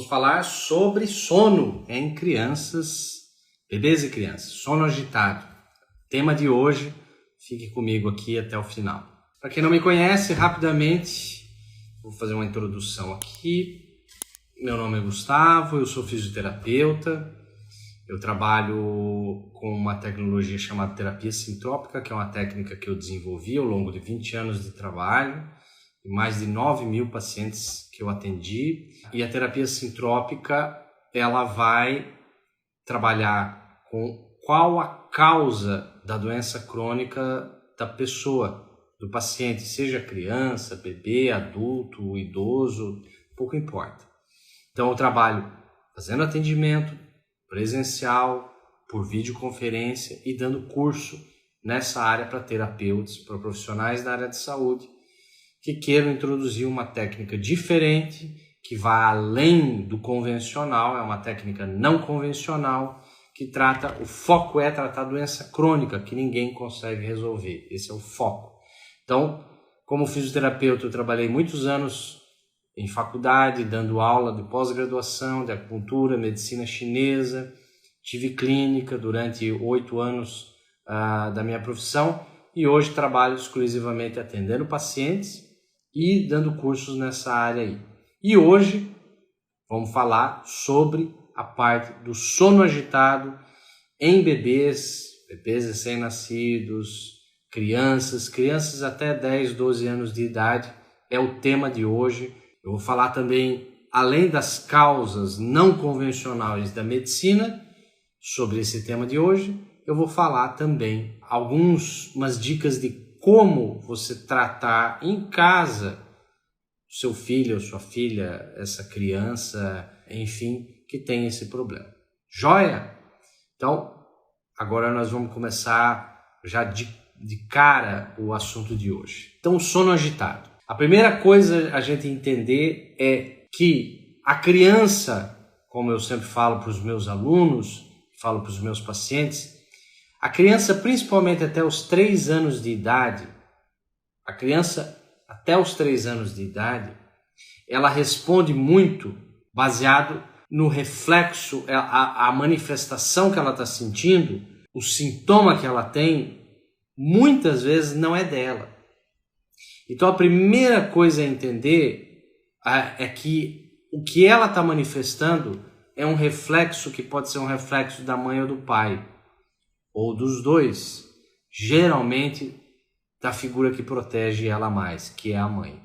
Vamos falar sobre sono em crianças, bebês e crianças, sono agitado. Tema de hoje, fique comigo aqui até o final. Para quem não me conhece, rapidamente, vou fazer uma introdução aqui. Meu nome é Gustavo, eu sou fisioterapeuta. Eu trabalho com uma tecnologia chamada terapia sintrópica, que é uma técnica que eu desenvolvi ao longo de 20 anos de trabalho e mais de 9.000 pacientes que eu atendi. E a terapia sintrópica, ela vai trabalhar com qual a causa da doença crônica da pessoa, do paciente, seja criança, bebê, adulto, idoso, pouco importa. Então eu trabalho fazendo atendimento presencial, por videoconferência e dando curso nessa área para terapeutas, para profissionais da área de saúde que queiram introduzir uma técnica diferente, que vá além do convencional, é uma técnica não convencional, que trata, o foco é tratar doença crônica que ninguém consegue resolver, esse é o foco. Então, como fisioterapeuta, eu trabalhei muitos anos em faculdade, dando aula de pós-graduação, de acupuntura, medicina chinesa, tive clínica durante 8 anos da minha profissão e hoje trabalho exclusivamente atendendo pacientes e dando cursos nessa área aí. E hoje vamos falar sobre a parte do sono agitado em bebês recém-nascidos, crianças até 10, 12 anos de idade, é o tema de hoje. Eu vou falar também, além das causas não convencionais da medicina, sobre esse tema de hoje, eu vou falar também umas dicas de como você tratar em casa o seu filho ou sua filha, essa criança, enfim, que tem esse problema. Joia? Então, agora nós vamos começar já de cara o assunto de hoje. Então, o sono agitado. A primeira coisa a gente entender é que a criança, como eu sempre falo para os meus alunos, falo para os meus pacientes, a criança, principalmente até os 3 anos de idade, ela responde muito baseado no reflexo, a manifestação que ela está sentindo, o sintoma que ela tem, muitas vezes não é dela. Então a primeira coisa a entender é que o que ela está manifestando é um reflexo que pode ser um reflexo da mãe ou do pai, ou dos dois, geralmente da figura que protege ela mais, que é a mãe.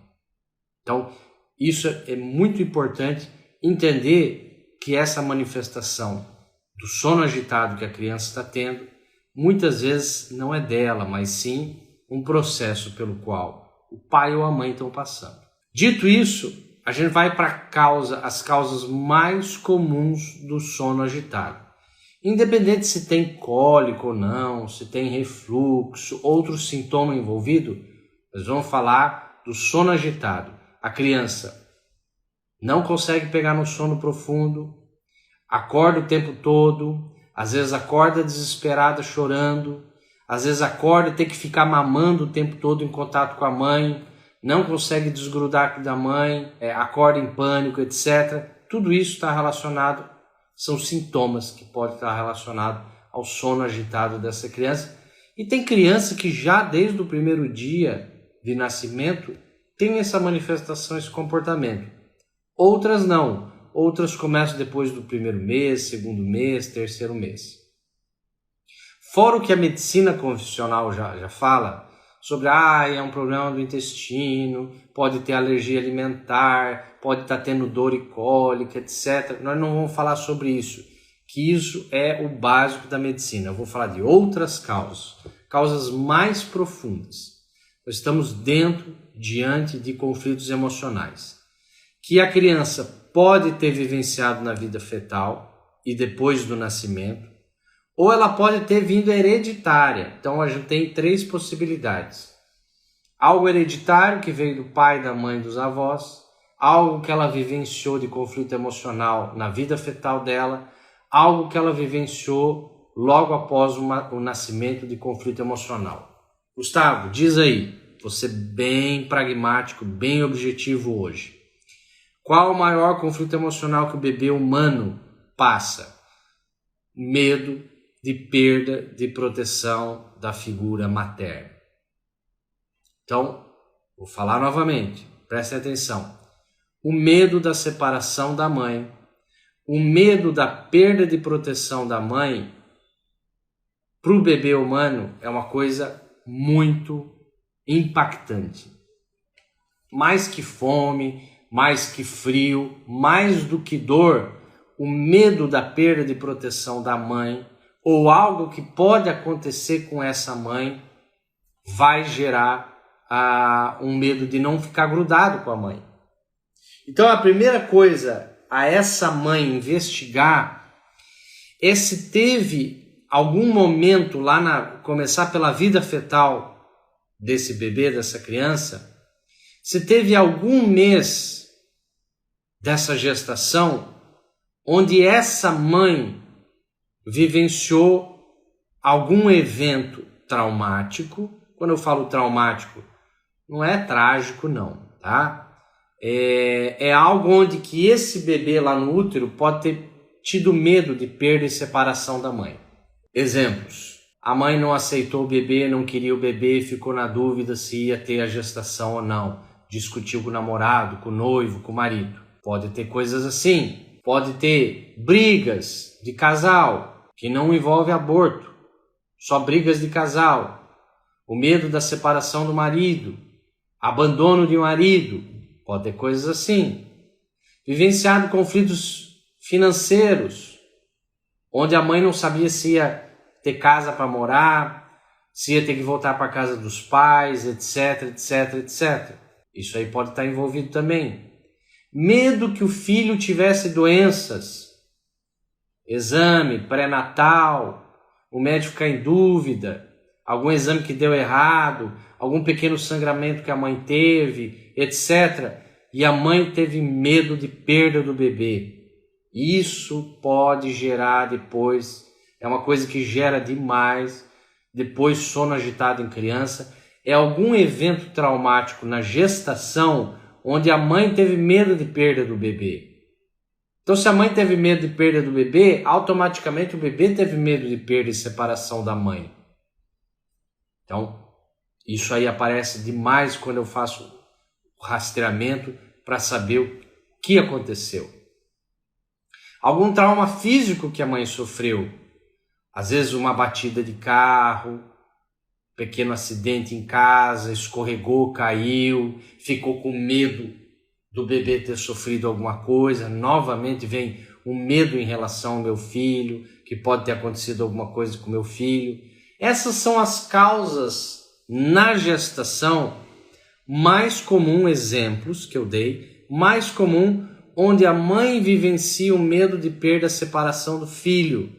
Então isso é muito importante entender que essa manifestação do sono agitado que a criança está tendo, muitas vezes não é dela, mas sim um processo pelo qual o pai ou a mãe estão passando. Dito isso, a gente vai para as causas mais comuns do sono agitado. Independente se tem cólica ou não, se tem refluxo, outro sintoma envolvido, nós vamos falar do sono agitado. A criança não consegue pegar no sono profundo, acorda o tempo todo, às vezes acorda desesperada chorando, às vezes acorda e tem que ficar mamando o tempo todo em contato com a mãe, não consegue desgrudar da mãe, acorda em pânico, etc. Tudo isso está relacionado, são sintomas que podem estar relacionados ao sono agitado dessa criança. E tem criança que já desde o primeiro dia de nascimento tem essa manifestação, esse comportamento. Outras não, outras começam depois do primeiro mês, segundo mês, terceiro mês. Fora o que a medicina convencional já fala sobre é um problema do intestino, pode ter alergia alimentar, pode estar tendo dor e cólica, etc. Nós não vamos falar sobre isso, que isso é o básico da medicina. Eu vou falar de outras causas mais profundas. Nós estamos diante de conflitos emocionais, que a criança pode ter vivenciado na vida fetal e depois do nascimento, ou ela pode ter vindo hereditária. Então a gente tem 3 possibilidades. Algo hereditário que veio do pai, da mãe, dos avós, algo que ela vivenciou de conflito emocional na vida fetal dela, algo que ela vivenciou logo após o nascimento de conflito emocional. Gustavo, diz aí, você bem pragmático, bem objetivo hoje. Qual o maior conflito emocional que o bebê humano passa? Medo de perda de proteção da figura materna. Então, vou falar novamente, prestem atenção. O medo da separação da mãe, o medo da perda de proteção da mãe, para o bebê humano é uma coisa muito impactante. Mais que fome, mais que frio, mais do que dor, o medo da perda de proteção da mãe ou algo que pode acontecer com essa mãe vai gerar um medo de não ficar grudado com a mãe. Então a primeira coisa a essa mãe investigar é se teve algum momento lá começar pela vida fetal desse bebê, dessa criança, se teve algum mês dessa gestação onde essa mãe vivenciou algum evento traumático. Quando eu falo traumático, não é trágico não, tá? É algo onde que esse bebê lá no útero pode ter tido medo de perda e separação da mãe. Exemplos. A mãe não aceitou o bebê, não queria o bebê, ficou na dúvida se ia ter a gestação ou não. Discutiu com o namorado, com o noivo, com o marido. Pode ter coisas assim. Pode ter brigas de casal, que não envolve aborto. Só brigas de casal. O medo da separação do marido. Abandono de marido. Pode ter coisas assim. Vivenciado conflitos financeiros, onde a mãe não sabia se ia ter casa para morar, se ia ter que voltar para a casa dos pais, etc, etc, etc. Isso aí pode estar envolvido também. Medo que o filho tivesse doenças, exame pré-natal, o médico ficar em dúvida, algum exame que deu errado, algum pequeno sangramento que a mãe teve, etc. E a mãe teve medo de perda do bebê. Isso pode gerar depois, é uma coisa que gera demais, depois sono agitado em criança, é algum evento traumático na gestação onde a mãe teve medo de perda do bebê. Então, se a mãe teve medo de perda do bebê, automaticamente o bebê teve medo de perda e separação da mãe. Então, isso aí aparece demais quando eu faço o rastreamento para saber o que aconteceu. Algum trauma físico que a mãe sofreu. Às vezes uma batida de carro, pequeno acidente em casa, escorregou, caiu, ficou com medo do bebê ter sofrido alguma coisa. Novamente vem um medo em relação ao meu filho, que pode ter acontecido alguma coisa com meu filho. Essas são as causas na gestação mais comum, exemplos que eu dei, mais comum onde a mãe vivencia o medo de perda, separação do filho.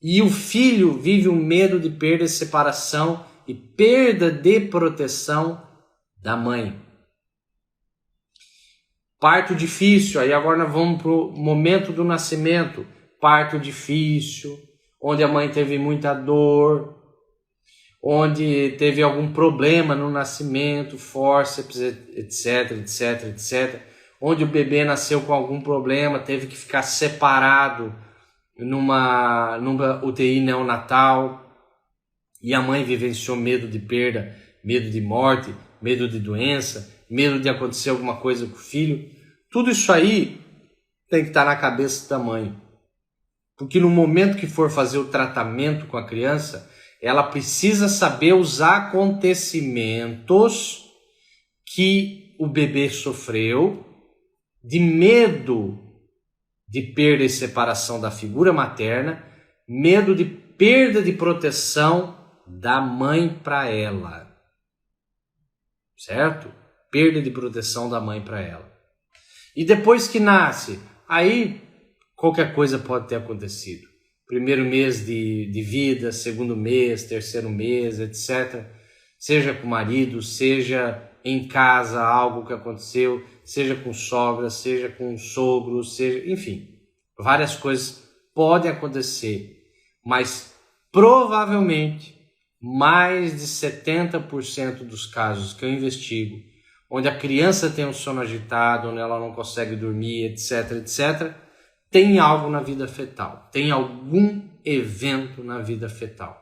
E o filho vive o medo de perda, separação e perda de proteção da mãe. Parto difícil, aí agora nós vamos para o momento do nascimento. Parto difícil, onde a mãe teve muita dor, onde teve algum problema no nascimento, fórceps, etc, etc, etc. Onde o bebê nasceu com algum problema, teve que ficar separado numa UTI neonatal, e a mãe vivenciou medo de perda, medo de morte, medo de doença, medo de acontecer alguma coisa com o filho. Tudo isso aí tem que estar na cabeça da mãe. Porque no momento que for fazer o tratamento com a criança, ela precisa saber os acontecimentos que o bebê sofreu de medo de perda e separação da figura materna, medo de perda de proteção da mãe para ela. Certo? Perda de proteção da mãe para ela. E depois que nasce, aí qualquer coisa pode ter acontecido. Primeiro mês de vida, segundo mês, terceiro mês, etc. Seja com o marido, seja em casa, algo que aconteceu, seja com sogra, seja com sogro, seja, enfim, várias coisas podem acontecer, mas provavelmente mais de 70% dos casos que eu investigo, onde a criança tem um sono agitado, onde ela não consegue dormir, etc, etc, tem algo na vida fetal, tem algum evento na vida fetal.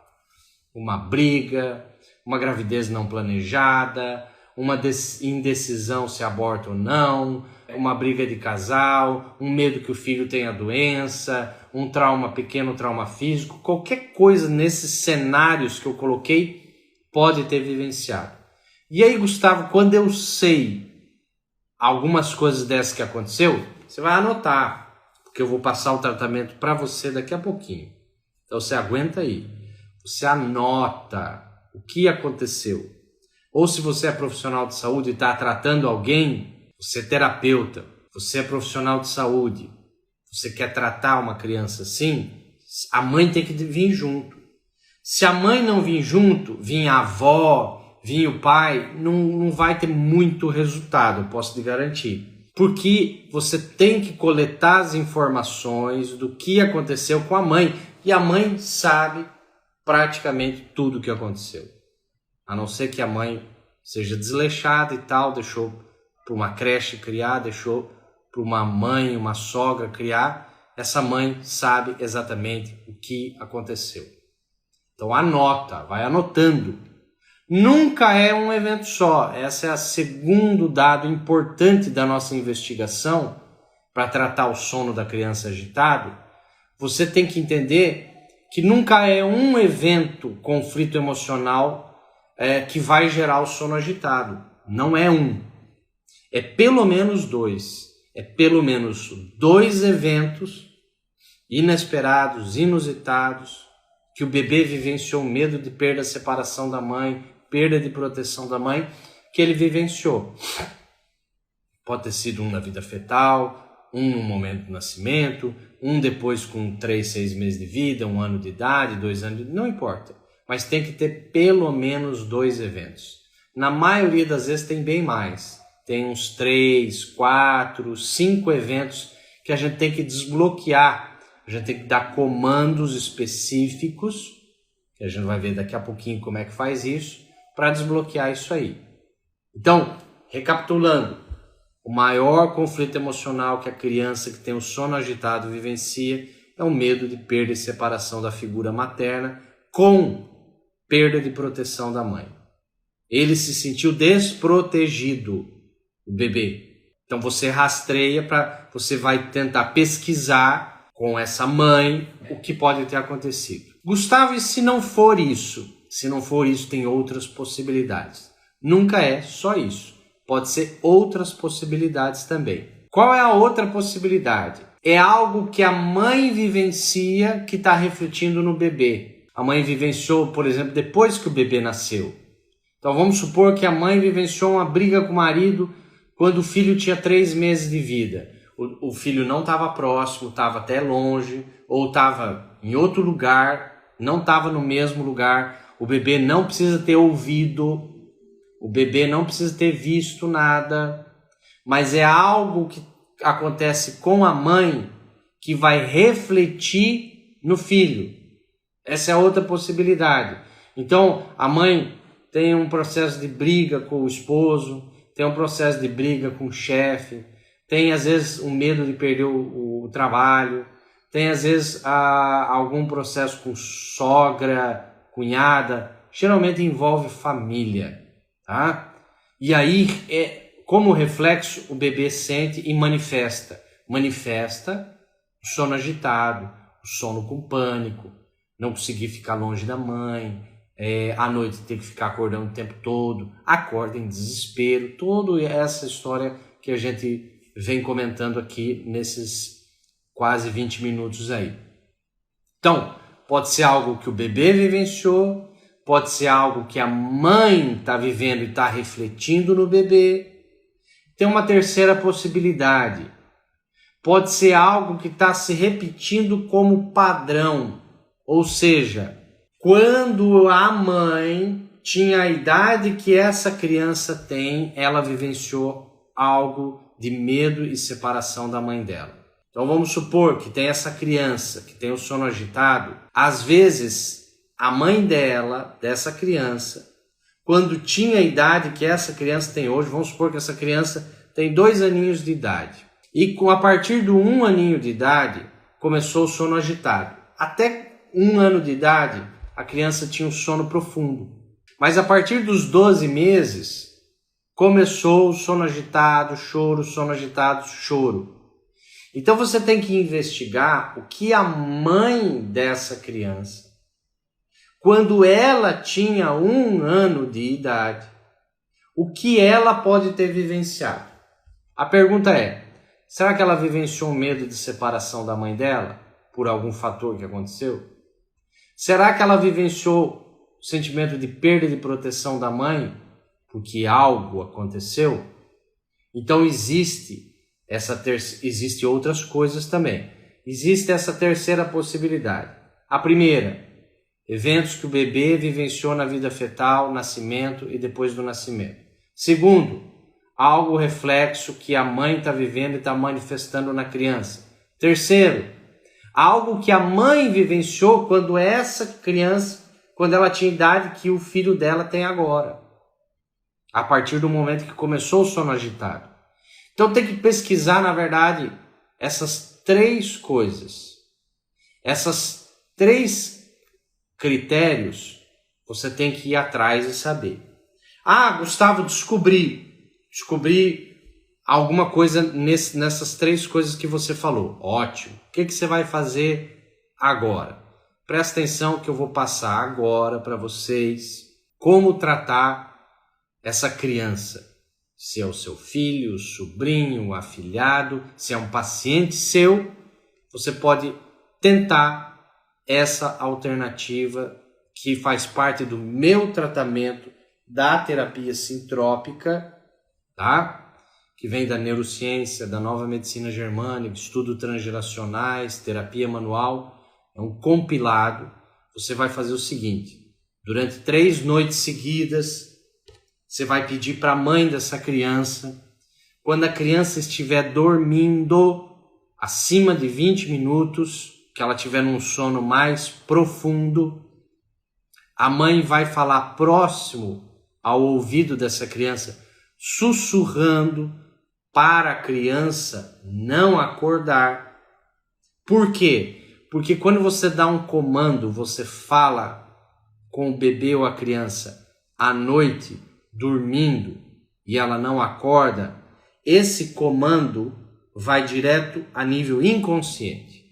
Uma briga, uma gravidez não planejada, uma indecisão se aborta ou não, uma briga de casal, um medo que o filho tenha doença, um trauma, pequeno trauma físico, qualquer coisa nesses cenários que eu coloquei pode ter vivenciado. E aí, Gustavo, quando eu sei algumas coisas dessas que aconteceu, você vai anotar, porque eu vou passar o tratamento para você daqui a pouquinho. Então você aguenta aí, você anota o que aconteceu. Ou se você é profissional de saúde e está tratando alguém, você é terapeuta, você é profissional de saúde, você quer tratar uma criança assim, a mãe tem que vir junto. Se a mãe não vir junto, vir a avó, vir o pai, não vai ter muito resultado, eu posso te garantir. Porque você tem que coletar as informações do que aconteceu com a mãe, e a mãe sabe praticamente tudo o que aconteceu. A não ser que a mãe seja desleixada e tal, deixou para uma creche criar, deixou para uma mãe, uma sogra criar, essa mãe sabe exatamente o que aconteceu. Então anota, vai anotando. Nunca é um evento só. Essa é o segundo dado importante da nossa investigação para tratar o sono da criança agitado. Você tem que entender que nunca é um evento, conflito emocional, que vai gerar o sono agitado. Não é um. É pelo menos dois. É pelo menos dois eventos inesperados, inusitados, que o bebê vivenciou medo de perda, separação da mãe, perda de proteção da mãe, que ele vivenciou. Pode ter sido um na vida fetal, um no momento do nascimento, um depois com 3, 6 meses de vida, 1 ano de idade, 2 anos de idade, não importa. Mas tem que ter pelo menos 2 eventos. Na maioria das vezes tem bem mais. Tem uns 3, 4, 5 eventos que a gente tem que desbloquear. A gente tem que dar comandos específicos, que a gente vai ver daqui a pouquinho como é que faz isso, para desbloquear isso aí. Então, recapitulando, o maior conflito emocional que a criança que tem o sono agitado vivencia é o medo de perda e separação da figura materna com perda de proteção da mãe. Ele se sentiu desprotegido, o bebê. Então você rastreia, você vai tentar pesquisar com essa mãe o que pode ter acontecido. Gustavo, e se não for isso? Se não for isso, tem outras possibilidades. Nunca é só isso. Pode ser outras possibilidades também. Qual é a outra possibilidade? É algo que a mãe vivencia que está refletindo no bebê. A mãe vivenciou, por exemplo, depois que o bebê nasceu. Então vamos supor que a mãe vivenciou uma briga com o marido quando o filho tinha 3 meses de vida. O filho não estava próximo, estava até longe, ou estava em outro lugar, não estava no mesmo lugar. O bebê não precisa ter ouvido, o bebê não precisa ter visto nada, mas é algo que acontece com a mãe que vai refletir no filho. Essa é outra possibilidade. Então, a mãe tem um processo de briga com o esposo, tem um processo de briga com o chefe, tem às vezes um medo de perder o trabalho, tem às vezes algum processo com sogra, cunhada, geralmente envolve família, tá? E aí, como reflexo, o bebê sente e manifesta o sono agitado, o sono com pânico, não conseguir ficar longe da mãe, à noite ter que ficar acordando o tempo todo, acorda em desespero, toda essa história que a gente vem comentando aqui nesses quase 20 minutos aí. Então, pode ser algo que o bebê vivenciou, pode ser algo que a mãe está vivendo e está refletindo no bebê. Tem uma terceira possibilidade. Pode ser algo que está se repetindo como padrão, ou seja, quando a mãe tinha a idade que essa criança tem, ela vivenciou algo de medo e separação da mãe dela. Então vamos supor que tem essa criança que tem o sono agitado. Às vezes a mãe dessa criança, quando tinha a idade que essa criança tem hoje. Vamos supor que essa criança tem 2 aninhos de idade. E a partir do 1 aninho de idade, começou o sono agitado. Até 1 ano de idade, a criança tinha um sono profundo. Mas a partir dos 12 meses, começou o sono agitado, choro, sono agitado, choro. Então você tem que investigar o que a mãe dessa criança, quando ela tinha 1 ano de idade, o que ela pode ter vivenciado. A pergunta é, será que ela vivenciou um medo de separação da mãe dela por algum fator que aconteceu? Será que ela vivenciou o sentimento de perda de proteção da mãe porque algo aconteceu? Então existe outras coisas também. Existe essa terceira possibilidade. A primeira, eventos que o bebê vivenciou na vida fetal, nascimento e depois do nascimento. Segundo, algo reflexo que a mãe está vivendo e está manifestando na criança. Terceiro, algo que a mãe vivenciou quando essa criança, quando ela tinha idade que o filho dela tem agora. A partir do momento que começou o sono agitado. Então tem que pesquisar, na verdade, essas 3 coisas. Essas 3 critérios você tem que ir atrás e saber. Ah, Gustavo, descobri alguma coisa nessas 3 coisas que você falou. Ótimo. O que você vai fazer agora? Presta atenção que eu vou passar agora para vocês como tratar essa criança. Se é o seu filho, o sobrinho, o afilhado, se é um paciente seu, você pode tentar essa alternativa que faz parte do meu tratamento da terapia sintrópica, tá? Que vem da neurociência, da nova medicina germânica, estudos transgeracionais, terapia manual. É um compilado. Você vai fazer o seguinte, durante 3 noites seguidas, você vai pedir para a mãe dessa criança, quando a criança estiver dormindo acima de 20 minutos, que ela estiver num sono mais profundo, a mãe vai falar próximo ao ouvido dessa criança, sussurrando para a criança não acordar. Por quê? Porque quando você dá um comando, você fala com o bebê ou a criança à noite, dormindo, e ela não acorda, esse comando vai direto a nível inconsciente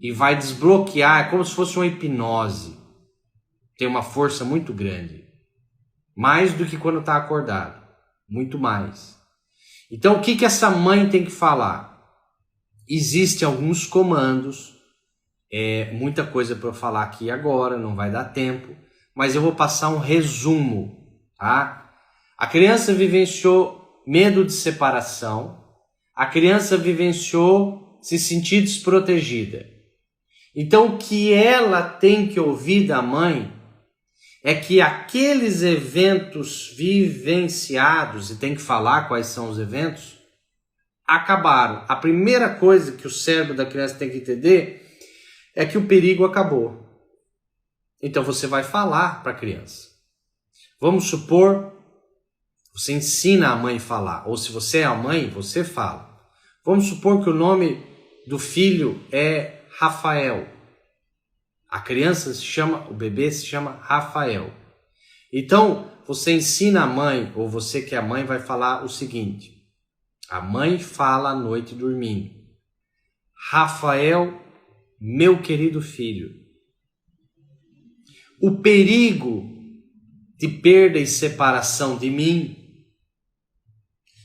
e vai desbloquear, é como se fosse uma hipnose. Tem uma força muito grande, mais do que quando está acordado, muito mais. Então o que essa mãe tem que falar? Existem alguns comandos, muita coisa para eu falar aqui agora, não vai dar tempo, mas eu vou passar um resumo, tá? A criança vivenciou medo de separação, a criança vivenciou se sentir desprotegida. Então o que ela tem que ouvir da mãe é que aqueles eventos vivenciados, e tem que falar quais são os eventos, acabaram. A primeira coisa que o cérebro da criança tem que entender é que o perigo acabou. Então você vai falar para a criança. Vamos supor, você ensina a mãe a falar, ou se você é a mãe, você fala. Vamos supor que o nome do filho é Rafael. A criança o bebê se chama Rafael. Então, você ensina a mãe, ou você que é a mãe vai falar o seguinte. A mãe fala à noite dormindo. Rafael, meu querido filho, o perigo de perda e separação de mim,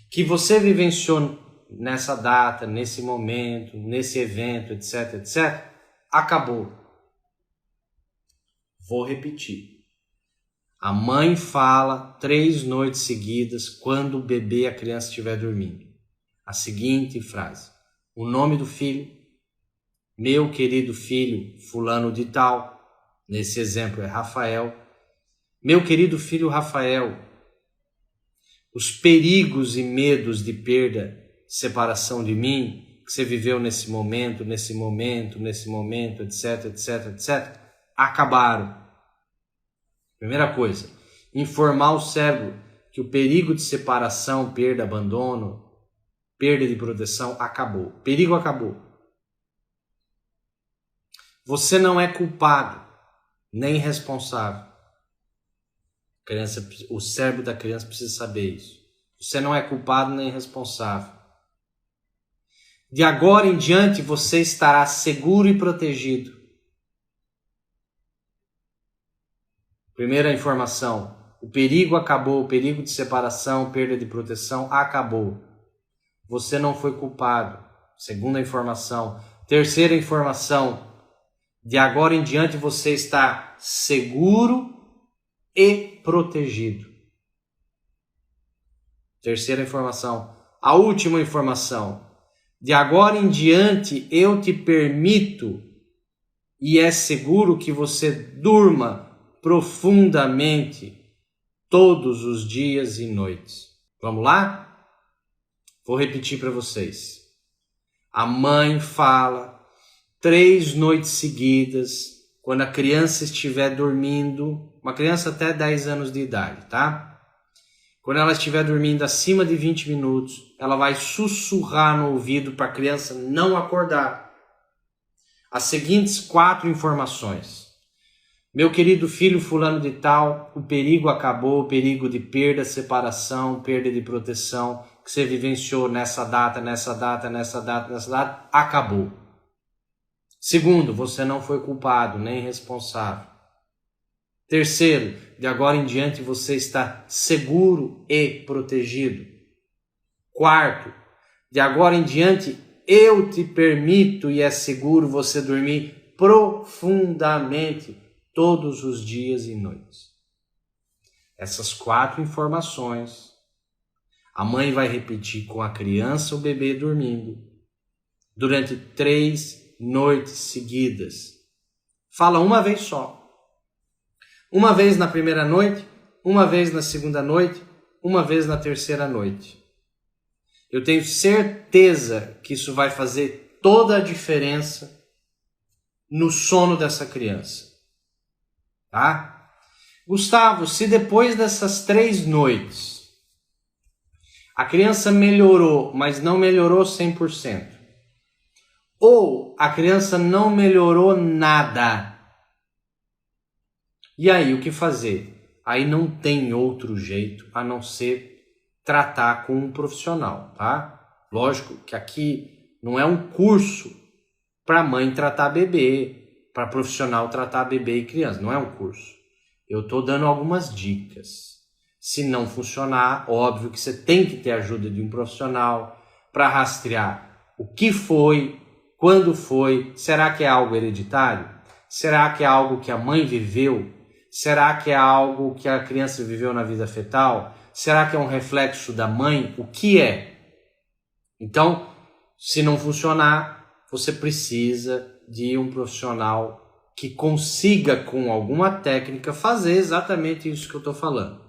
que você vivenciou nessa data, nesse momento, nesse evento, etc, etc, acabou. Vou repetir. A mãe fala 3 noites seguidas quando o bebê, a criança estiver dormindo. A seguinte frase. O nome do filho, meu querido filho fulano de tal, nesse exemplo é Rafael. Meu querido filho Rafael, os perigos e medos de perda, separação de mim, que você viveu nesse momento, etc, etc, etc, acabaram. Primeira coisa. informar o cérebro que o perigo de separação, perda, abandono, perda de proteção acabou. O perigo acabou. Você não é culpado, nem responsável. O cérebro da criança precisa saber isso. Você não é culpado nem responsável. De agora em diante você estará seguro e protegido. Primeira informação, o perigo acabou, o perigo de separação, perda de proteção acabou. Você não foi culpado. Segunda informação. Terceira informação, de agora em diante você está seguro e protegido. Terceira informação. A última informação. De agora em diante eu te permito e é seguro que você durma profundamente todos os dias e noites. Vamos lá? Vou repetir para vocês. A mãe fala 3 noites seguidas, quando a criança estiver dormindo, uma criança até 10 anos de idade, tá? Quando ela estiver dormindo acima de 20 minutos, ela vai sussurrar no ouvido para a criança não acordar. As seguintes 4 informações. Meu querido filho fulano de tal, o perigo acabou, o perigo de perda, separação, perda de proteção que você vivenciou nessa data, acabou. Segundo, você não foi culpado nem responsável. Terceiro, de agora em diante você está seguro e protegido. Quarto, de agora em diante eu te permito e é seguro você dormir profundamente todos os dias e noites. Essas 4 informações a mãe vai repetir com a criança ou bebê dormindo durante 3 noites seguidas. Fala uma vez só. Uma vez na primeira noite, uma vez na segunda noite, uma vez na terceira noite. Eu tenho certeza que isso vai fazer toda a diferença no sono dessa criança. Tá? Gustavo, se depois dessas 3 noites a criança melhorou, mas não melhorou 100%, ou a criança não melhorou nada, e aí o que fazer? Aí não tem outro jeito a não ser tratar com um profissional, tá? Lógico que aqui não é um curso para mãe tratar bebê, para profissional tratar bebê e criança, não é um curso. Eu estou dando algumas dicas. Se não funcionar, óbvio que você tem que ter a ajuda de um profissional para rastrear o que foi, quando foi, será que é algo hereditário? Será que é algo que a mãe viveu? Será que é algo que a criança viveu na vida fetal? Será que é um reflexo da mãe? O que é? Então, se não funcionar, você precisa de um profissional que consiga, com alguma técnica, fazer exatamente isso que eu estou falando.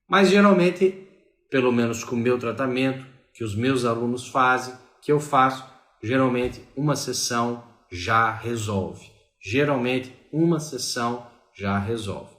Mas geralmente, pelo menos com o meu tratamento, que os meus alunos fazem, que eu faço, geralmente uma sessão já resolve. Geralmente uma sessão já resolve.